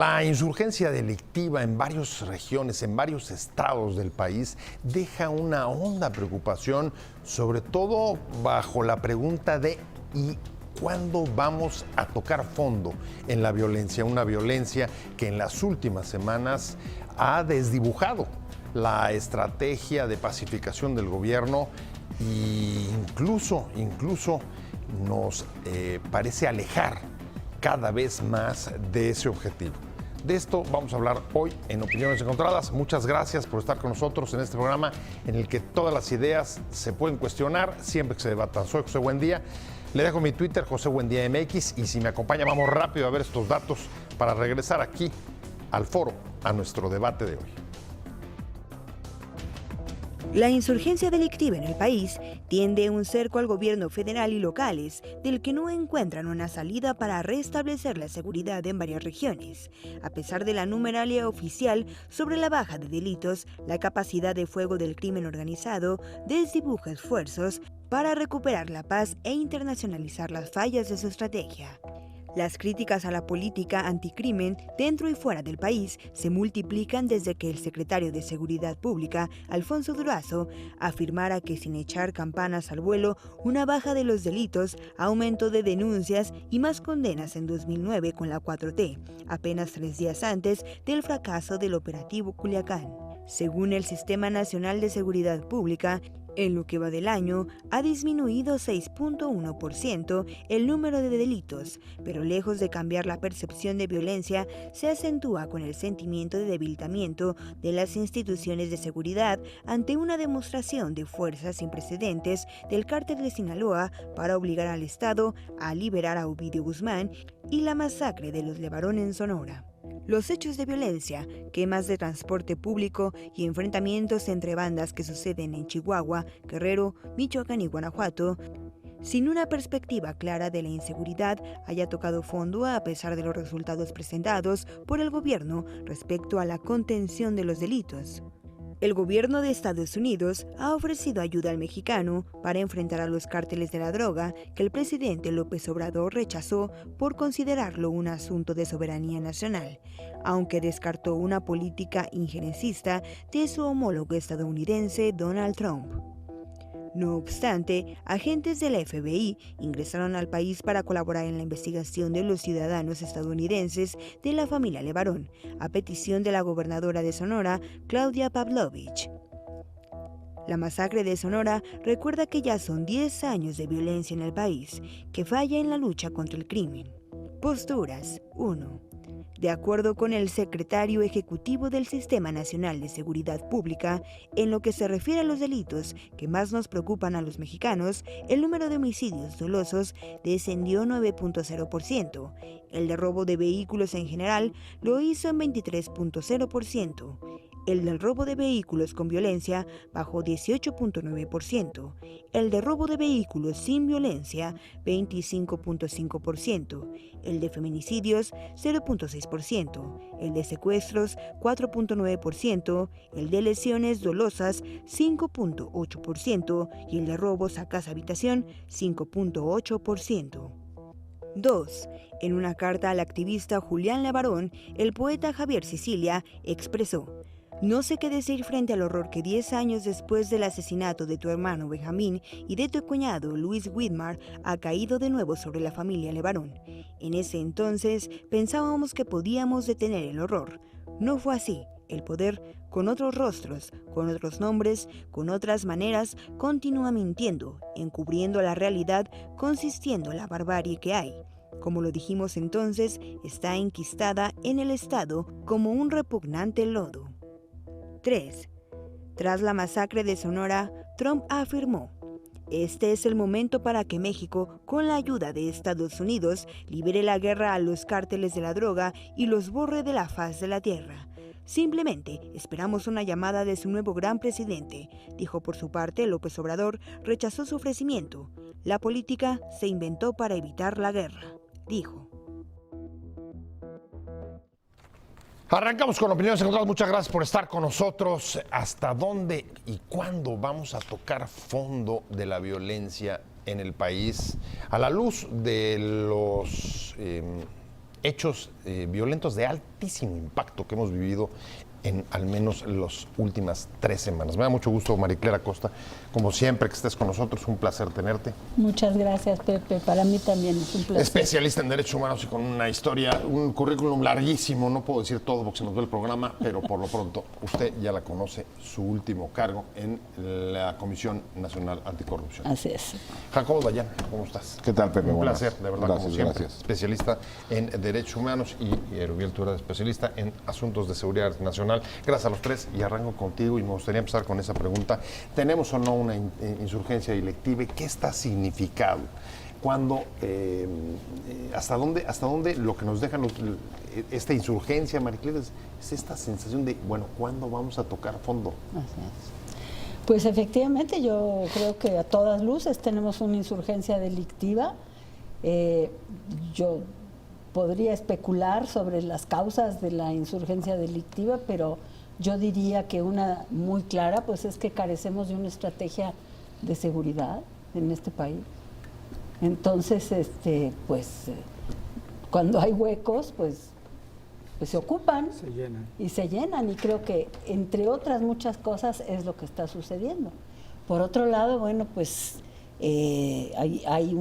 La insurgencia delictiva en varias regiones, en varios estados del país, deja una honda preocupación, sobre todo bajo la pregunta de ¿y cuándo vamos a tocar fondo en la violencia? Una violencia que en las últimas semanas ha desdibujado la estrategia de pacificación del gobierno e incluso nos parece alejar cada vez más de ese objetivo. De esto vamos a hablar hoy en Opiniones Encontradas. Muchas gracias por estar con nosotros en este programa en el que todas las ideas se pueden cuestionar siempre que se debatan. Soy José Buendía. Le dejo mi Twitter, José Buendía MX, y si me acompaña vamos rápido a ver estos datos para regresar aquí al foro, a nuestro debate de hoy. La insurgencia delictiva en el país tiende un cerco al gobierno federal y locales, del que no encuentran una salida para restablecer la seguridad en varias regiones. A pesar de la numeralia oficial sobre la baja de delitos, la capacidad de fuego del crimen organizado desdibuja esfuerzos para recuperar la paz e internacionalizar las fallas de su estrategia. Las críticas a la política anticrimen dentro y fuera del país se multiplican desde que el secretario de Seguridad Pública, Alfonso Durazo, afirmara que sin echar campanas al vuelo, una baja de los delitos, aumento de denuncias y más condenas en 2009 con la 4T, apenas 3 días antes del fracaso del operativo Culiacán. Según el Sistema Nacional de Seguridad Pública, en lo que va del año, ha disminuido 6.1% el número de delitos, pero lejos de cambiar la percepción de violencia, se acentúa con el sentimiento de debilitamiento de las instituciones de seguridad ante una demostración de fuerza sin precedentes del cártel de Sinaloa para obligar al Estado a liberar a Ovidio Guzmán y la masacre de los Levarón en Sonora. Los hechos de violencia, quemas de transporte público y enfrentamientos entre bandas que suceden en Chihuahua, Guerrero, Michoacán y Guanajuato, sin una perspectiva clara de la inseguridad, haya tocado fondo a pesar de los resultados presentados por el gobierno respecto a la contención de los delitos. El gobierno de Estados Unidos ha ofrecido ayuda al mexicano para enfrentar a los cárteles de la droga que el presidente López Obrador rechazó por considerarlo un asunto de soberanía nacional, aunque descartó una política injerencista de su homólogo estadounidense Donald Trump. No obstante, agentes de la FBI ingresaron al país para colaborar en la investigación de los ciudadanos estadounidenses de la familia Levarón, a petición de la gobernadora de Sonora, Claudia Pavlovich. La masacre de Sonora recuerda que ya son 10 años de violencia en el país, que falla en la lucha contra el crimen. Posturas 1. De acuerdo con el secretario ejecutivo del Sistema Nacional de Seguridad Pública, en lo que se refiere a los delitos que más nos preocupan a los mexicanos, el número de homicidios dolosos descendió 9.0%. El de robo de vehículos en general lo hizo en 23.0%. El del robo de vehículos con violencia bajó 18.9%. El de robo de vehículos sin violencia, 25.5%. El de feminicidios, 0.6%. El de secuestros, 4.9%. El de lesiones dolosas, 5.8%. Y el de robos a casa-habitación, 5.8%. 2. En una carta al activista Julián Levarón, el poeta Javier Sicilia expresó: "No sé qué decir frente al horror que 10 años después del asesinato de tu hermano Benjamín y de tu cuñado Luis Whitmar ha caído de nuevo sobre la familia Levarón. En ese entonces pensábamos que podíamos detener el horror. No fue así. El poder, con otros rostros, con otros nombres, con otras maneras, continúa mintiendo, encubriendo la realidad, consistiendo en la barbarie que hay. Como lo dijimos entonces, está enquistada en el Estado como un repugnante lodo". 3. Tras la masacre de Sonora, Trump afirmó: "Este es el momento para que México, con la ayuda de Estados Unidos, libere la guerra a los cárteles de la droga y los borre de la faz de la tierra. Simplemente esperamos una llamada de su nuevo gran presidente", dijo. Por su parte, López Obrador rechazó su ofrecimiento. "La política se inventó para evitar la guerra", dijo. Arrancamos con Opiniones Encontradas. Muchas gracias por estar con nosotros. ¿Hasta dónde y cuándo vamos a tocar fondo de la violencia en el país? A la luz de los hechos violentos de fuertísimo impacto que hemos vivido en al menos las últimas 3 semanas. Me da mucho gusto, Maricler Acosta, como siempre que estés con nosotros, un placer tenerte. Muchas gracias, Pepe, para mí también es un placer. Especialista en derechos humanos y con una historia, un currículum larguísimo, no puedo decir todo porque se nos ve el programa, pero por lo pronto usted ya la conoce, su último cargo en la Comisión Nacional Anticorrupción. Así es. Jacobo Dayan, ¿cómo estás? ¿Qué tal, Pepe? Un placer, de verdad, Gracias, como siempre. gracias. Especialista en derechos humanos y Erubiel Tura, especialista en asuntos de seguridad nacional. Gracias a los tres y arranco contigo y me gustaría empezar con esa pregunta. ¿Tenemos o no una insurgencia delictiva? ¿Qué está significado? Cuando, ¿hasta dónde lo que nos deja esta insurgencia, Maricler, es esta sensación de, bueno, ¿cuándo vamos a tocar fondo? Así es. Pues efectivamente yo creo que a todas luces tenemos una insurgencia delictiva. Yo podría especular sobre las causas de la insurgencia delictiva, pero yo diría que una muy clara pues es que carecemos de una estrategia de seguridad en este país. Entonces, cuando hay huecos, pues se ocupan y se llenan, y creo que entre otras muchas cosas es lo que está sucediendo. Por otro lado, bueno, pues hay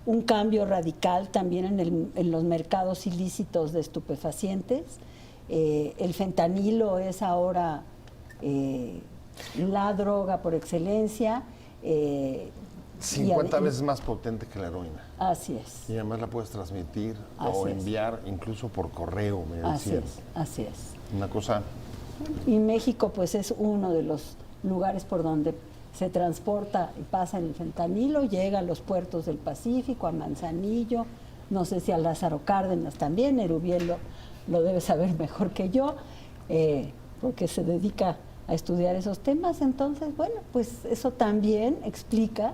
un cambio radical también en los mercados ilícitos de estupefacientes. El fentanilo es ahora la droga por excelencia. 50 veces más potente que la heroína. Así es. Y además la puedes transmitir Así o es. enviar incluso por correo, me Así decían. es, así es. Una cosa... Y México pues es uno de los lugares por donde se transporta y pasa el fentanilo, llega a los puertos del Pacífico, a Manzanillo, no sé si a Lázaro Cárdenas también, Erubiel lo debe saber mejor que yo, porque se dedica a estudiar esos temas. Entonces, bueno, pues eso también explica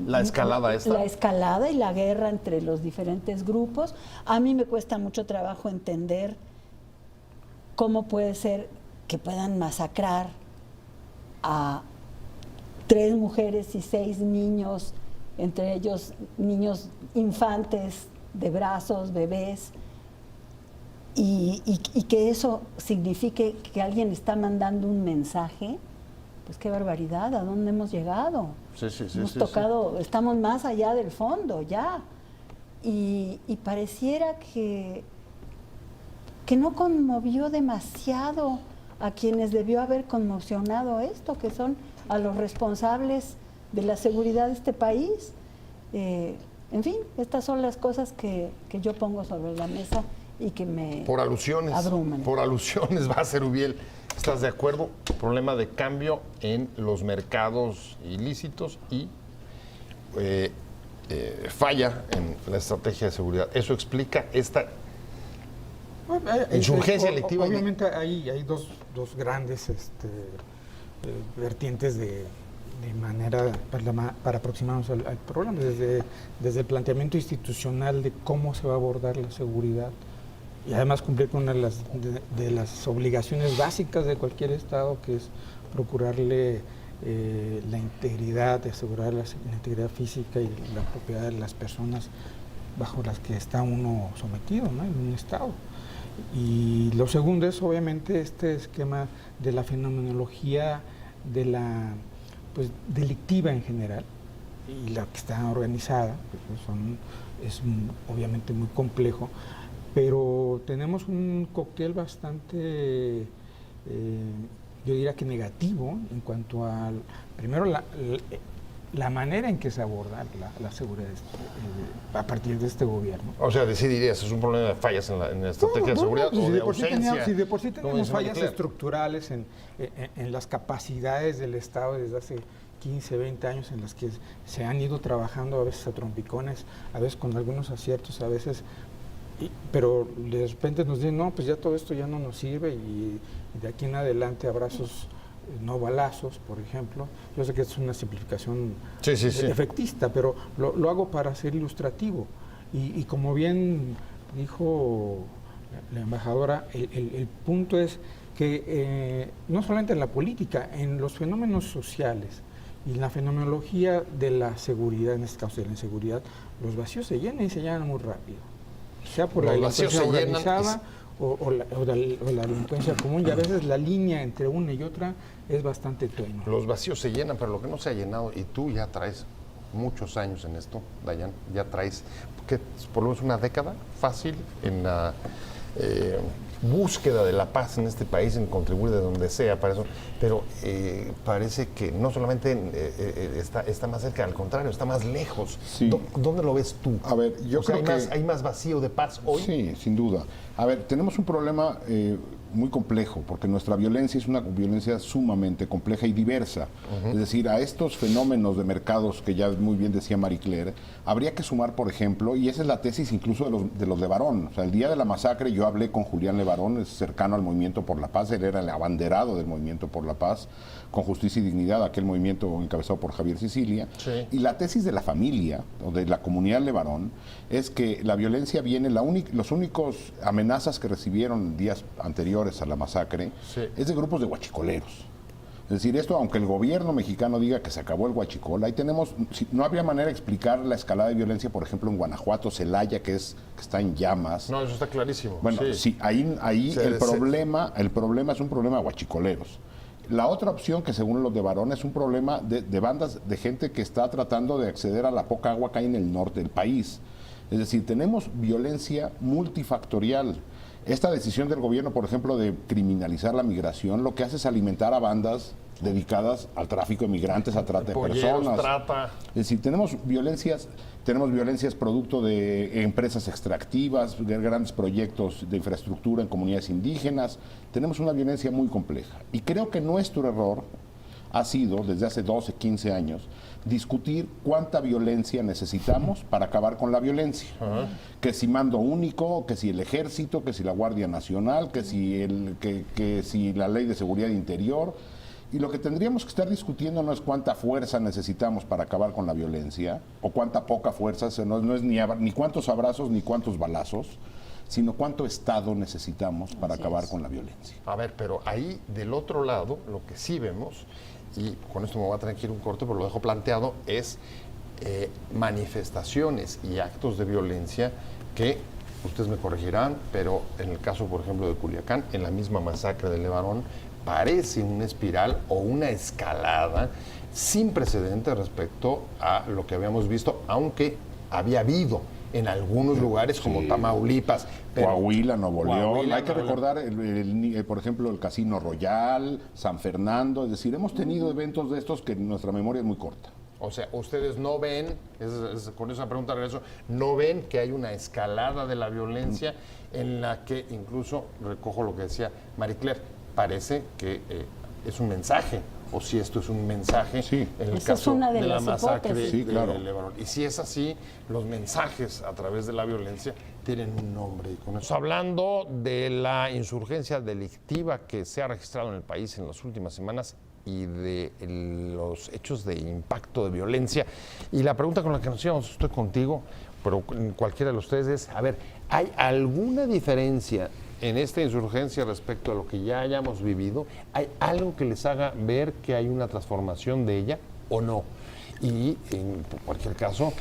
la escalada esta. La escalada y la guerra entre los diferentes grupos. A mí me cuesta mucho trabajo entender cómo puede ser que puedan masacrar a 3 mujeres y 6 niños, entre ellos niños infantes de brazos, bebés, y que eso signifique que alguien está mandando un mensaje. Pues qué barbaridad, ¿a dónde hemos llegado? Sí, hemos tocado, estamos más allá del fondo ya, y pareciera que no conmovió demasiado a quienes debió haber conmocionado esto, que son a los responsables de la seguridad de este país. En fin, estas son las cosas que yo pongo sobre la mesa y que me por alusiones, abruman. Por alusiones va a ser, Ubiel. ¿Estás de acuerdo? Problema de cambio en los mercados ilícitos y falla en la estrategia de seguridad. Eso explica esta insurgencia delictiva. Obviamente hay dos grandes vertientes de manera para aproximarnos al problema, desde el planteamiento institucional de cómo se va a abordar la seguridad y además cumplir con una de las obligaciones básicas de cualquier Estado, que es procurarle la integridad, asegurar la integridad física y la propiedad de las personas bajo las que está uno sometido, ¿no?, en un Estado. Y lo segundo es obviamente este esquema de la fenomenología de la delictiva en general y la que está organizada, es obviamente muy complejo, pero tenemos un cóctel bastante, yo diría que negativo en cuanto a, primero, la manera en que se aborda la seguridad a partir de este gobierno. O sea, dirías, es un problema de fallas en la estrategia de seguridad o de ausencia. Si de por sí tenemos fallas estructurales en las capacidades del Estado desde hace 15, 20 años, en las que se han ido trabajando a veces a trompicones, a veces con algunos aciertos, a veces... pero de repente nos dicen, no, pues ya todo esto ya no nos sirve y de aquí en adelante abrazos, no balazos, por ejemplo. Yo sé que es una simplificación efectista, pero lo hago para ser ilustrativo. Y como bien dijo la embajadora, el punto es que no solamente en la política, en los fenómenos sociales y en la fenomenología de la seguridad, en este caso de la inseguridad, los vacíos se llenan y se llenan muy rápido. sea por la Los vacíos delincuencia se llenan organizada o la delincuencia común, y a veces la línea entre una y otra es bastante tenue. Los vacíos se llenan, pero lo que no se ha llenado, y tú ya traes muchos años en esto, Dayan, ya traes, ¿qué? Por lo menos una década fácil en la búsqueda de la paz en este país, en contribuir de donde sea para eso, pero parece que no solamente está más cerca, al contrario, está más lejos. Sí. ¿Dónde lo ves tú? A ver, yo creo que hay más vacío de paz hoy. Sí, sin duda. A ver, tenemos un problema muy complejo, porque nuestra violencia es una violencia sumamente compleja y diversa. Es decir, a estos fenómenos de mercados que ya muy bien decía Marie Claire, habría que sumar, por ejemplo, y esa es la tesis incluso de los Levarón. O sea, el día de la masacre yo hablé con Julián Levarón, es cercano al Movimiento por la Paz, él era el abanderado del Movimiento por la Paz, con Justicia y Dignidad, aquel movimiento encabezado por Javier Sicilia. Sí. Y la tesis de la familia, o de la comunidad Levarón, es que la violencia viene, los únicos amenazas que recibieron días anteriores a la masacre, sí, es de grupos de huachicoleros. Es decir, esto, aunque el gobierno mexicano diga que se acabó el huachicol, ahí tenemos, no habría manera de explicar la escalada de violencia, por ejemplo, en Guanajuato, Celaya, que está en llamas. No, eso está clarísimo. Bueno, sí, ahí el problema es un problema de huachicoleros. La otra opción, que según los de Varón, es un problema de bandas de gente que está tratando de acceder a la poca agua que hay en el norte del país. Es decir, tenemos violencia multifactorial. Esta decisión del gobierno, por ejemplo, de criminalizar la migración, lo que hace es alimentar a bandas dedicadas al tráfico de migrantes, a trata de personas. Trata. Es decir, tenemos violencias producto de empresas extractivas, de grandes proyectos de infraestructura en comunidades indígenas. Tenemos una violencia muy compleja. Y creo que nuestro error ha sido, desde hace 12, 15 años, discutir cuánta violencia necesitamos para acabar con la violencia. Que si mando único, que si el ejército, que si la Guardia Nacional, que si la Ley de Seguridad Interior. Y lo que tendríamos que estar discutiendo no es cuánta fuerza necesitamos para acabar con la violencia, o cuánta poca fuerza, no es ni cuántos abrazos ni cuántos balazos, sino cuánto Estado necesitamos para acabar con la violencia. A ver, pero ahí del otro lado, lo que sí vemos, y con esto me voy a tener que ir un corte, pero lo dejo planteado, es manifestaciones y actos de violencia que, ustedes me corregirán, pero en el caso, por ejemplo, de Culiacán, en la misma masacre de Levarón, parece una espiral o una escalada sin precedentes respecto a lo que habíamos visto, aunque había habido en algunos lugares como Tamaulipas, Coahuila, Nuevo León. Hay que recordar, por ejemplo, el Casino Royal, San Fernando. Es decir, hemos tenido eventos de estos que nuestra memoria es muy corta. O sea, ustedes no ven, con esa pregunta regreso, no ven que hay una escalada de la violencia en la que incluso, recojo lo que decía Marie Claire, parece que es un mensaje, o si esto es un mensaje, sí, en el esa caso es una de la las masacre hipótesis. de Levarón. Y si es así, los mensajes a través de la violencia tienen un nombre. Y con eso. Hablando de la insurgencia delictiva que se ha registrado en el país en las últimas semanas y de los hechos de impacto de violencia, y la pregunta con la que nos íbamos, estoy contigo, pero cualquiera de ustedes es, a ver, ¿hay alguna diferencia en esta insurgencia respecto a lo que ya hayamos vivido? ¿Hay algo que les haga ver que hay una transformación de ella o no? Y en cualquier caso,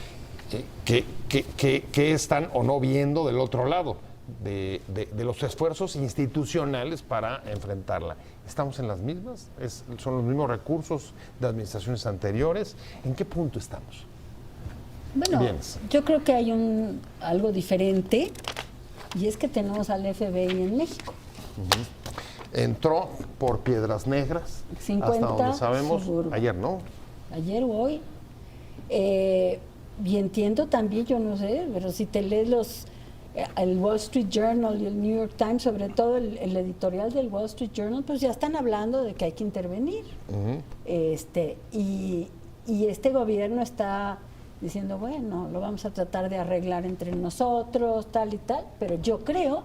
¿qué están o no viendo del otro lado de los esfuerzos institucionales para enfrentarla? ¿Estamos en las mismas? ¿Son los mismos recursos de administraciones anteriores? ¿En qué punto estamos? Bueno, yo creo que hay algo diferente, y es que tenemos al FBI en México. Entró por Piedras Negras, 50, hasta donde sabemos, seguro. ayer, ¿no? Ayer o hoy. Y entiendo también, yo no sé, pero si te lees el Wall Street Journal y el New York Times, sobre todo el editorial del Wall Street Journal, pues ya están hablando de que hay que intervenir. Y este gobierno está diciendo, bueno, lo vamos a tratar de arreglar entre nosotros, tal y tal, pero yo creo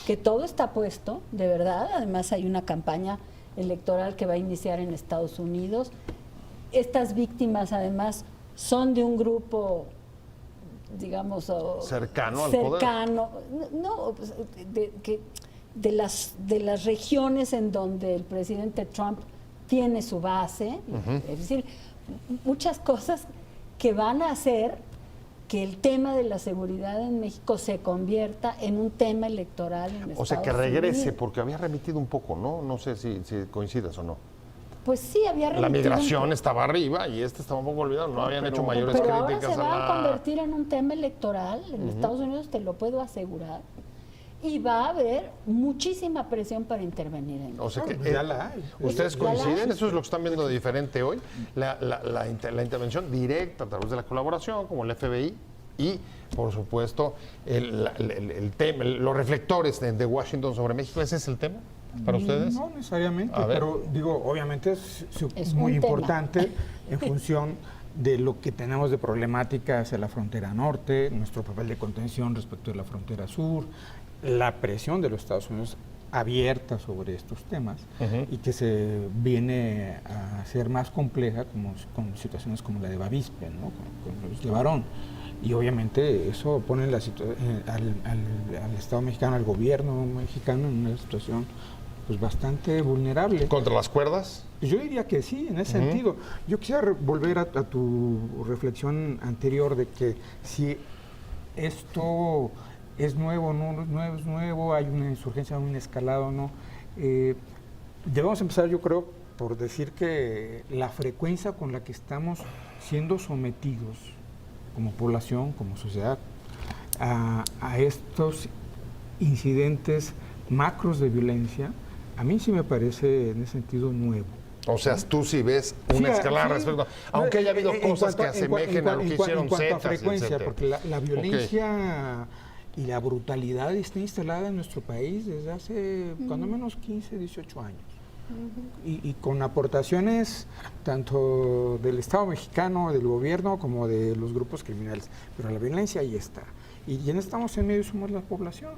que todo está puesto, de verdad. Además hay una campaña electoral que va a iniciar en Estados Unidos. Estas víctimas, además, son de un grupo, digamos, cercano al poder. No, de las regiones en donde el presidente Trump tiene su base, es decir, muchas cosas que van a hacer que el tema de la seguridad en México se convierta en un tema electoral en Estados Unidos. O sea, que regrese, porque había remitido un poco, ¿no? No sé si coincidas o no. Pues sí, había remitido. La migración estaba arriba y estaba un poco olvidado, no habían hecho mayores pero ahora críticas se va a a convertir en un tema electoral en Estados Unidos, te lo puedo asegurar. Y va a haber muchísima presión para intervenir en eso. O sea que, ya la hay. ¿Ustedes Ya la coinciden? hay. Eso es lo que están viendo de diferente hoy. La intervención directa a través de la colaboración, como el FBI, y, por supuesto, el tema, los reflectores de Washington sobre México. ¿Ese es el tema para ustedes? No necesariamente, A ver. pero digo, obviamente es un muy tema. importante en función de lo que tenemos de problemática hacia la frontera norte, nuestro papel de contención respecto de la frontera sur, la presión de los Estados Unidos abierta sobre estos temas y que se viene a ser más compleja con situaciones como la de Bavispe, ¿no? con los de Varón. Y obviamente eso pone al Estado mexicano, al gobierno mexicano en una situación pues bastante vulnerable. ¿Contra las cuerdas? Yo diría que sí, en ese sentido. Yo quisiera volver a tu reflexión anterior de que si esto es nuevo, no es nuevo, hay una insurgencia, un escalado, ¿no? Debemos empezar, yo creo, por decir que la frecuencia con la que estamos siendo sometidos como población, como sociedad, a estos incidentes macros de violencia, a mí sí me parece en ese sentido nuevo. O sea, tú sí ves una escalada sí. respecto, aunque haya habido cosas que asemejen a lo que hicieron en cuanto a Zetas, frecuencia, etcétera. porque la violencia y la brutalidad está instalada en nuestro país desde hace cuando menos 15, 18 años. Y con aportaciones tanto del Estado mexicano, del gobierno, como de los grupos criminales. Pero la violencia ahí está. Y ya estamos en medio, somos la población,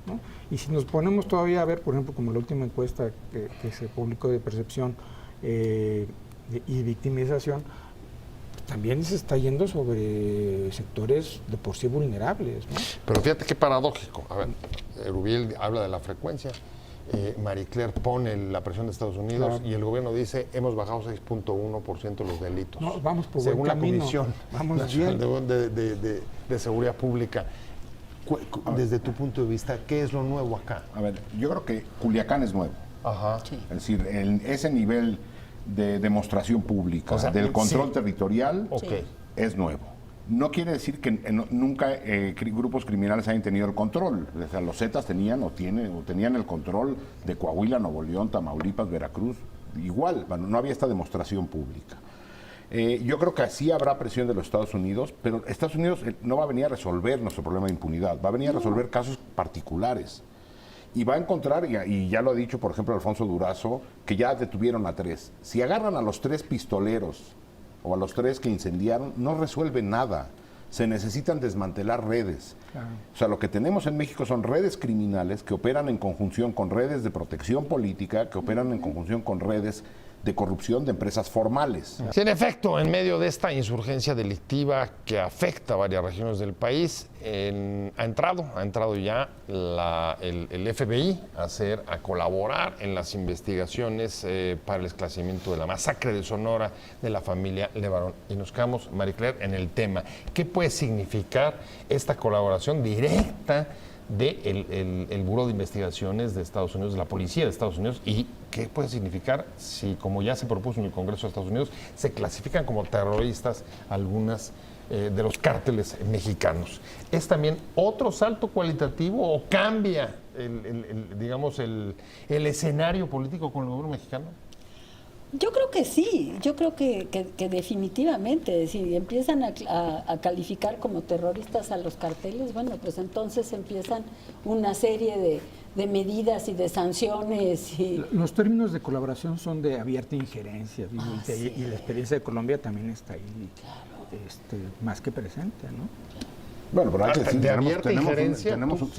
¿no? Y si nos ponemos todavía a ver, por ejemplo, como la última encuesta que se publicó de percepción y victimización, también se está yendo sobre sectores de por sí vulnerables, ¿no? Pero fíjate qué paradójico. A ver, Erubiel habla de la frecuencia, Marie Claire pone la presión de Estados Unidos y el gobierno dice hemos bajado 6.1% los delitos. No, vamos por según buen la camino. Comisión Vamos Nacional bien. de Seguridad Pública. Desde tu punto de vista, ¿qué es lo nuevo acá? A ver, yo creo que Culiacán es nuevo. Ajá. Es decir, ese nivel de demostración pública, O sea, del control sí. territorial, Ok. es nuevo. No quiere decir que nunca grupos criminales hayan tenido el control. O sea, los Zetas tenían el control de Coahuila, Nuevo León, Tamaulipas, Veracruz. Igual, bueno, no había esta demostración pública. Yo creo que así habrá presión de los Estados Unidos, pero Estados Unidos no va a venir a resolver nuestro problema de impunidad, va a venir a resolver casos particulares. Y va a encontrar, y ya lo ha dicho, por ejemplo, Alfonso Durazo, que ya detuvieron a 3. Si agarran a los 3 pistoleros o a los 3 que incendiaron, no resuelven nada. Se necesitan desmantelar redes. Claro. O sea, lo que tenemos en México son redes criminales que operan en conjunción con redes de protección política, que operan en conjunción con redes de corrupción de empresas formales. Sí, en efecto, en medio de esta insurgencia delictiva que afecta a varias regiones del país, ha entrado ya el FBI a colaborar en las investigaciones para el esclarecimiento de la masacre de Sonora de la familia Levarón. Y nos quedamos, Marie Claire, en el tema. ¿Qué puede significar esta colaboración directa del Buró de Investigaciones de Estados Unidos, de la Policía de Estados Unidos, y qué puede significar si, como ya se propuso en el Congreso de Estados Unidos, se clasifican como terroristas algunas de los cárteles mexicanos? ¿Es también otro salto cualitativo o cambia el escenario político con el gobierno mexicano? Yo creo que sí, yo creo que definitivamente, si empiezan a calificar como terroristas a los carteles, bueno, pues entonces empiezan una serie de medidas y de sanciones. Los términos de colaboración son de abierta injerencia, digo, sí. y la experiencia de Colombia también está ahí, más que presente, ¿no? Bueno, pero hay que decir, ¿De abierta injerencia?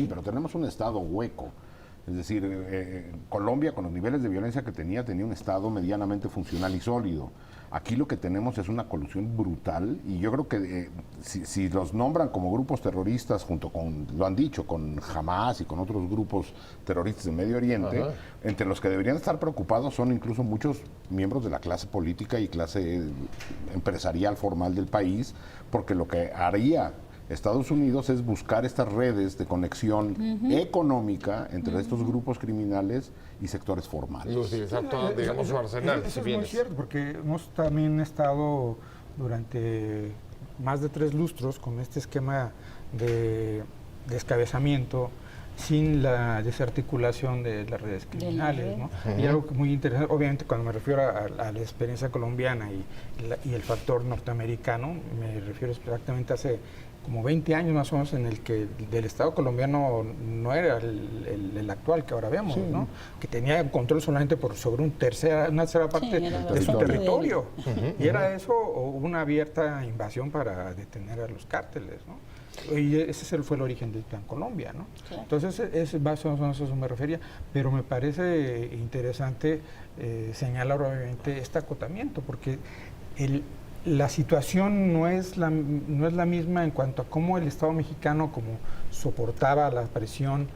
pero tenemos un Estado hueco. Es decir, Colombia, con los niveles de violencia que tenía un Estado medianamente funcional y sólido. Aquí lo que tenemos es una colusión brutal, y yo creo que si los nombran como grupos terroristas, junto con, lo han dicho, con Hamas y con otros grupos terroristas del Medio Oriente, Ajá. entre los que deberían estar preocupados son incluso muchos miembros de la clase política y clase empresarial formal del país, porque lo que haría Estados Unidos es buscar estas redes de conexión económica entre estos grupos criminales y sectores formales. Y utilizar todo, digamos, su arsenal. Eso si es bien muy cierto, porque hemos también estado durante más de 3 lustros con este esquema de descabezamiento sin la desarticulación de las redes criminales, ¿no? Y algo muy interesante, obviamente cuando me refiero a la experiencia colombiana y el factor norteamericano, me refiero exactamente hace como 20 años más o menos en el que del Estado colombiano no era el actual que ahora vemos, ¿no? Que tenía control solamente sobre una tercera parte de su territorio. Y era eso o una abierta invasión para detener a los cárteles, ¿no? Y ese fue el origen del Plan Colombia, ¿no? Claro. Entonces, más o menos a eso me refería, pero me parece interesante señalar obviamente este acotamiento, porque la situación no es la misma en cuanto a cómo el Estado mexicano como soportaba la presión,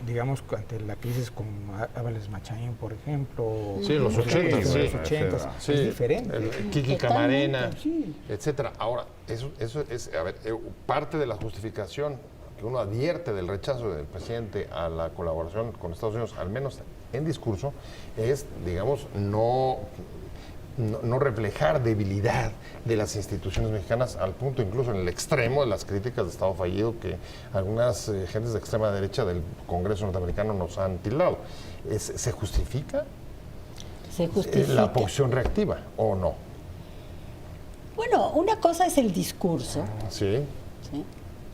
digamos, ante la crisis con Ábalos Machaín, por ejemplo. Sí, los 80, sí, es diferente. Kiki Camarena, etcétera. Ahora, eso es, a ver, parte de la justificación que uno advierte del rechazo del presidente a la colaboración con Estados Unidos, al menos en discurso, es, digamos, no reflejar debilidad de las instituciones mexicanas al punto incluso en el extremo de las críticas de Estado fallido que algunas gentes de extrema derecha del Congreso norteamericano nos han tildado. ¿Se justifica? Se justifica. ¿La posición reactiva o no? Bueno, una cosa es el discurso. Sí. ¿Sí?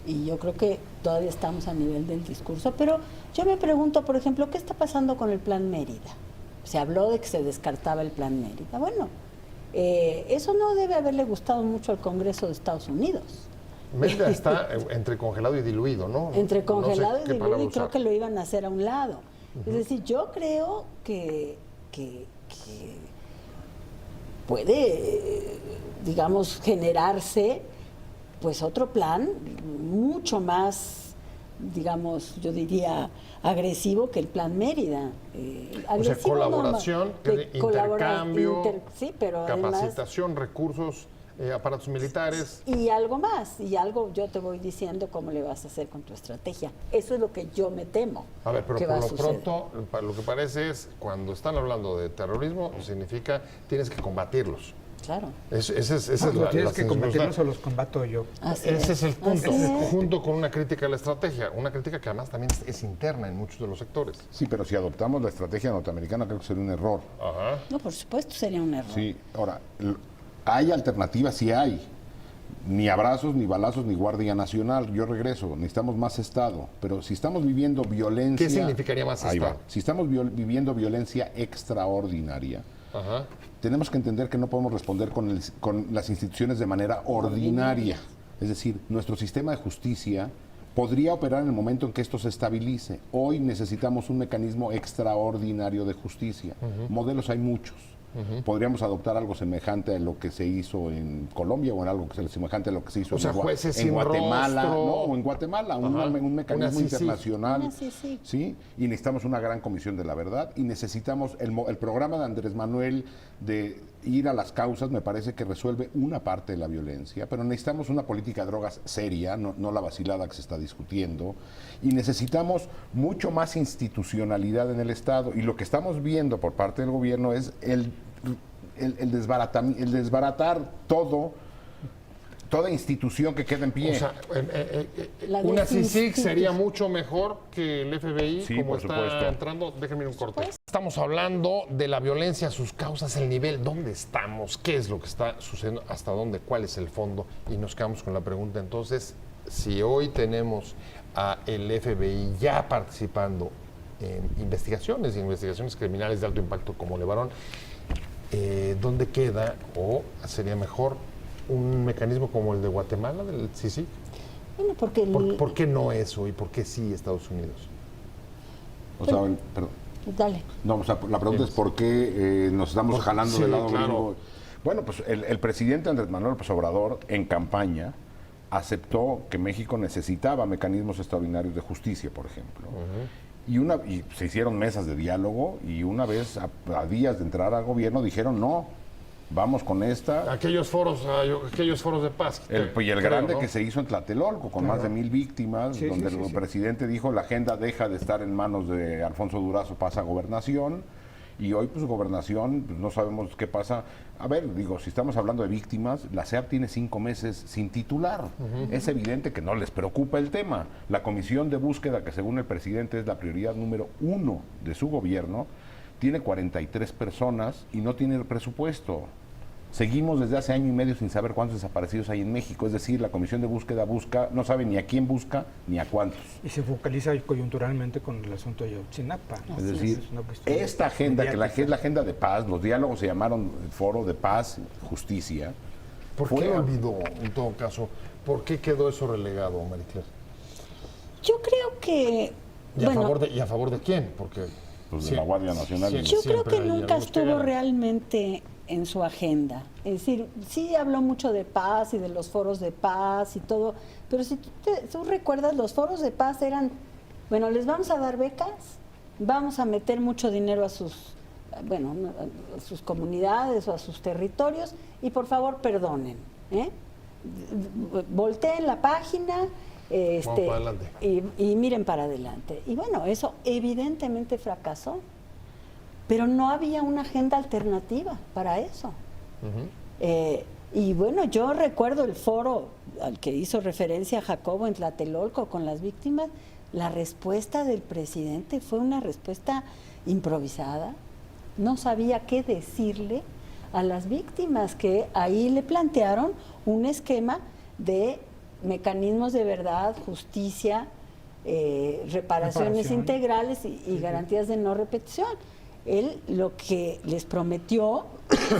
Y yo creo que todavía estamos a nivel del discurso, pero yo me pregunto, por ejemplo, ¿qué está pasando con el Plan Mérida? Se habló de que se descartaba el Plan Mérida. Bueno, eso no debe haberle gustado mucho al Congreso de Estados Unidos. Mérida está entre congelado y diluido, ¿no? Entre congelado no sé y diluido, y creo que lo iban a hacer a un lado. Es decir, yo creo que puede, digamos, generarse pues otro plan mucho más, digamos, yo diría, agresivo que el Plan Mérida. O sea, colaboración, intercambio, sí, pero capacitación, recursos, aparatos militares. Y algo más, y algo yo te voy diciendo cómo le vas a hacer con tu estrategia. Eso es lo que yo me temo. A ver, pero por lo pronto, lo que parece es, cuando están hablando de terrorismo, significa tienes que combatirlos. Claro. Esa es la tienes que combatirlos o los combato yo. Ese es el punto, junto con una crítica a la estrategia, una crítica que además también es interna en muchos de los sectores. Sí, pero si adoptamos la estrategia norteamericana, creo que sería un error. Ajá. No, por supuesto sería un error. Sí, ahora, ¿hay alternativas? Sí hay. Ni abrazos, ni balazos, ni Guardia Nacional. Yo regreso, necesitamos más Estado. Pero si estamos viviendo violencia... ¿Qué significaría más Estado? Si estamos viviendo violencia extraordinaria, tenemos que entender que no podemos responder con las instituciones de manera ordinaria. Es decir, nuestro sistema de justicia podría operar en el momento en que esto se estabilice. Hoy necesitamos un mecanismo extraordinario de justicia. Modelos hay muchos. Podríamos adoptar algo semejante a lo que se hizo en Colombia o en algo que sea semejante a lo que se hizo en Guatemala, ¿no? O en Guatemala, un mecanismo internacional. ¿Sí? Y necesitamos una gran comisión de la verdad y necesitamos el programa de Andrés Manuel de ir a las causas, me parece que resuelve una parte de la violencia, pero necesitamos una política de drogas seria, no la vacilada que se está discutiendo, y necesitamos mucho más institucionalidad en el Estado, y lo que estamos viendo por parte del gobierno es el desbaratar toda institución que quede en pie. O sea, una CICIG sería mucho mejor que el FBI, sí, como por está supuesto. entrando. Déjenme un corte. Estamos hablando de la violencia, sus causas, el nivel, dónde estamos, qué es lo que está sucediendo, hasta dónde, cuál es el fondo, y nos quedamos con la pregunta entonces, si hoy tenemos a el FBI ya participando en investigaciones criminales de alto impacto como Levarón, ¿dónde queda o sería mejor un mecanismo como el de Guatemala, del CICIG? Bueno, porque ¿Por qué no eso y por qué sí Estados Unidos? O sea, perdón. Dale. No, o sea, la pregunta es por qué nos estamos jalando del lado gringo. Bueno, pues el presidente Andrés Manuel López Obrador, en campaña, aceptó que México necesitaba mecanismos extraordinarios de justicia, por ejemplo. Y se hicieron mesas de diálogo y una vez, a días de entrar al gobierno, dijeron no. vamos con esta. Aquellos foros de paz. Y el grande, ¿no?, que se hizo en Tlatelolco, con más de 1000 víctimas, donde el presidente dijo la agenda deja de estar en manos de Alfonso Durazo, pasa a Gobernación, y hoy pues Gobernación, pues, no sabemos qué pasa. A ver, digo, si estamos hablando de víctimas, la SEAP tiene 5 meses sin titular. Es evidente que no les preocupa el tema. La comisión de búsqueda, que según el presidente es la prioridad número 1 de su gobierno, tiene 43 personas y no tiene presupuesto. Seguimos desde hace año y medio sin saber cuántos desaparecidos hay en México. Es decir, la comisión de búsqueda no sabe ni a quién busca ni a cuántos. Y se focaliza coyunturalmente con el asunto de Ayotzinapa, ¿no? Es decir, esta agenda, que es la agenda de paz, los diálogos se llamaron Foro de Paz, Justicia. ¿Por qué olvidó, en todo caso? ¿Por qué quedó eso relegado, Maricler? Yo creo que... ¿Y a favor de quién? Porque... Pues de la Guardia Nacional. Yo creo que nunca estuvo realmente en su agenda. Es decir, sí habló mucho de paz y de los foros de paz y todo, pero si tú recuerdas, los foros de paz eran, bueno, les vamos a dar becas, vamos a meter mucho dinero a sus comunidades o a sus territorios y por favor perdonen, volteen la página. Vamos para adelante. Y miren para adelante. Y bueno, eso evidentemente fracasó, pero no había una agenda alternativa para eso. Y bueno, yo recuerdo el foro al que hizo referencia Jacobo en Tlatelolco con las víctimas. La respuesta del presidente fue una respuesta improvisada. No sabía qué decirle a las víctimas, que ahí le plantearon un esquema de mecanismos de verdad, justicia, reparaciones integrales y garantías de no repetición. Él lo que les prometió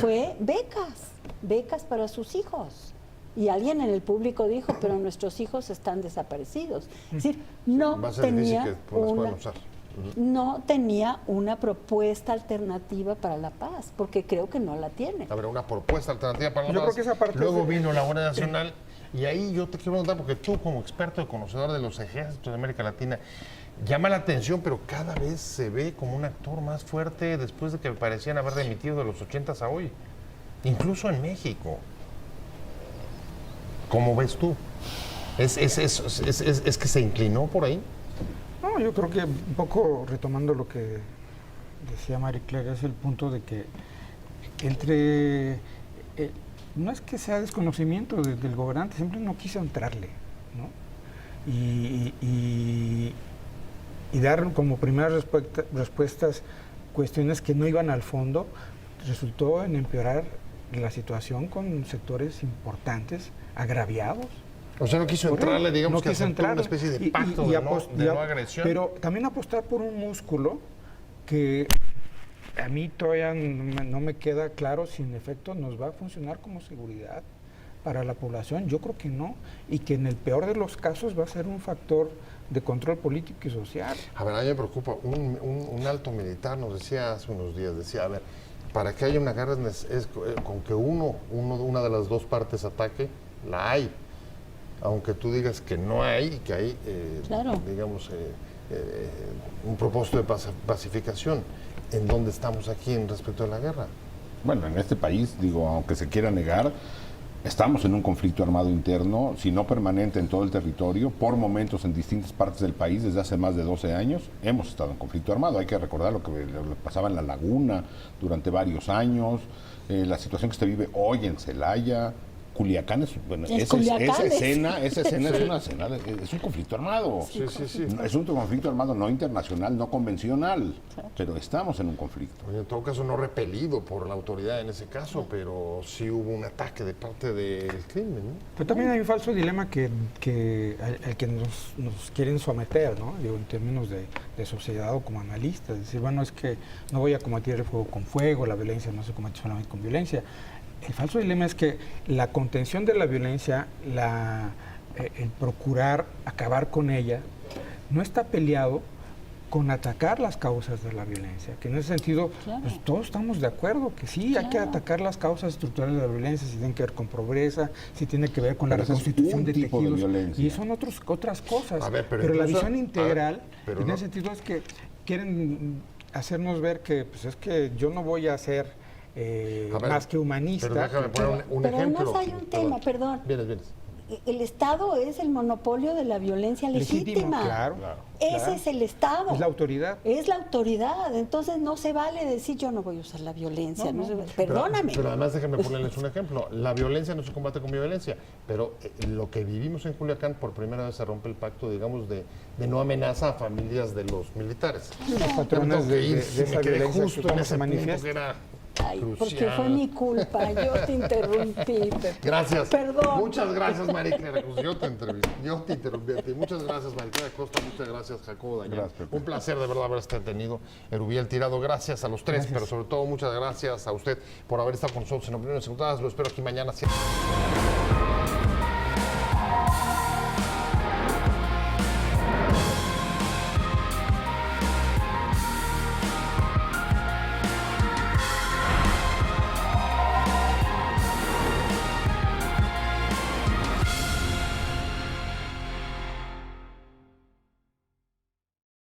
fue becas para sus hijos. Y alguien en el público dijo, pero nuestros hijos están desaparecidos. Es decir, no tenía una propuesta alternativa para la paz, porque creo que no la tiene. A ver, una propuesta alternativa para la paz. Creo que esa parte luego vino la Guardia Nacional. Y ahí yo te quiero preguntar, porque tú como experto y conocedor de los ejércitos de América Latina, llama la atención, pero cada vez se ve como un actor más fuerte después de que parecían haber remitido de los 80s a hoy, incluso en México. ¿Cómo ves tú? ¿Es que se inclinó por ahí? No, yo creo que un poco retomando lo que decía Maricler, es el punto de que no es que sea desconocimiento del gobernante, siempre no quiso entrarle, ¿no? Y dar como primeras respuestas cuestiones que no iban al fondo, resultó en empeorar la situación con sectores importantes, agraviados. O sea, no quiso entrarle, digamos, no que quiso aceptó una especie de pacto de no agresión. Pero también apostar por un músculo que a mí todavía no me queda claro si en efecto nos va a funcionar como seguridad para la población. Yo creo que no, y que en el peor de los casos va a ser un factor de control político y social. A ver, a mí me preocupa, un alto militar nos decía hace unos días, a ver, para que haya una guerra es con que una de las dos partes ataque, la hay. Aunque tú digas que no hay, que hay, digamos, un propósito de pacificación. ¿En dónde estamos aquí en respecto a la guerra? Bueno, en este país, digo, aunque se quiera negar, estamos en un conflicto armado interno, si no permanente en todo el territorio, por momentos en distintas partes del país, desde hace más de 12 años, hemos estado en conflicto armado. Hay que recordar lo que pasaba en La Laguna durante varios años, la situación que se vive hoy en Celaya. Culiacán esa escena es una escena, es un conflicto armado. Sí. Es un conflicto armado no internacional, no convencional, pero estamos en un conflicto. En todo caso no repelido por la autoridad en ese caso, pero sí hubo un ataque de parte del crimen, ¿no? Pero también hay un falso dilema al que nos quieren someter, ¿no? Digo, en términos de sociedad o como analistas. Decir, bueno, es que no voy a combatir el fuego con fuego, la violencia no se combate solamente con violencia. El falso dilema es que la contención de la violencia, el procurar acabar con ella, no está peleado con atacar las causas de la violencia, que en ese sentido pues, todos estamos de acuerdo que sí, hay que atacar las causas estructurales de la violencia, si tienen que ver con pobreza, si tiene que ver con la reconstitución de tejidos, y son otras cosas, pero la visión integral en ese sentido es que quieren hacernos ver que pues es que yo no voy a hacer más que humanista. Pero déjame poner un Pero ejemplo. además hay un tema, perdón. Vienes. El Estado es el monopolio de la violencia legítima. Claro. Ese es el Estado. Es la autoridad. Es la autoridad. Entonces no se vale decir yo no voy a usar la violencia. Perdóname. Pero además déjenme ponerles un ejemplo. La violencia no se combate con violencia, pero lo que vivimos en Culiacán, por primera vez se rompe el pacto, digamos, de no amenaza a familias de los militares. Los patrones de esa quedé violencia justo que en se ese punto manifiesta. que era Ay, porque crucial. fue mi culpa. Yo te interrumpí. Pepe. Gracias. Perdón. Muchas gracias, María Clara Cruz. Yo te interrumpí a ti. Muchas gracias, María Clara Costa. Muchas gracias, Jacobo Dañón. Gracias, Pepe. Un placer de verdad haberte tenido. Erubiel Tirado, gracias a los tres, pero sobre todo muchas gracias a usted por haber estado con nosotros en Opiniones Encontradas. Lo espero aquí mañana.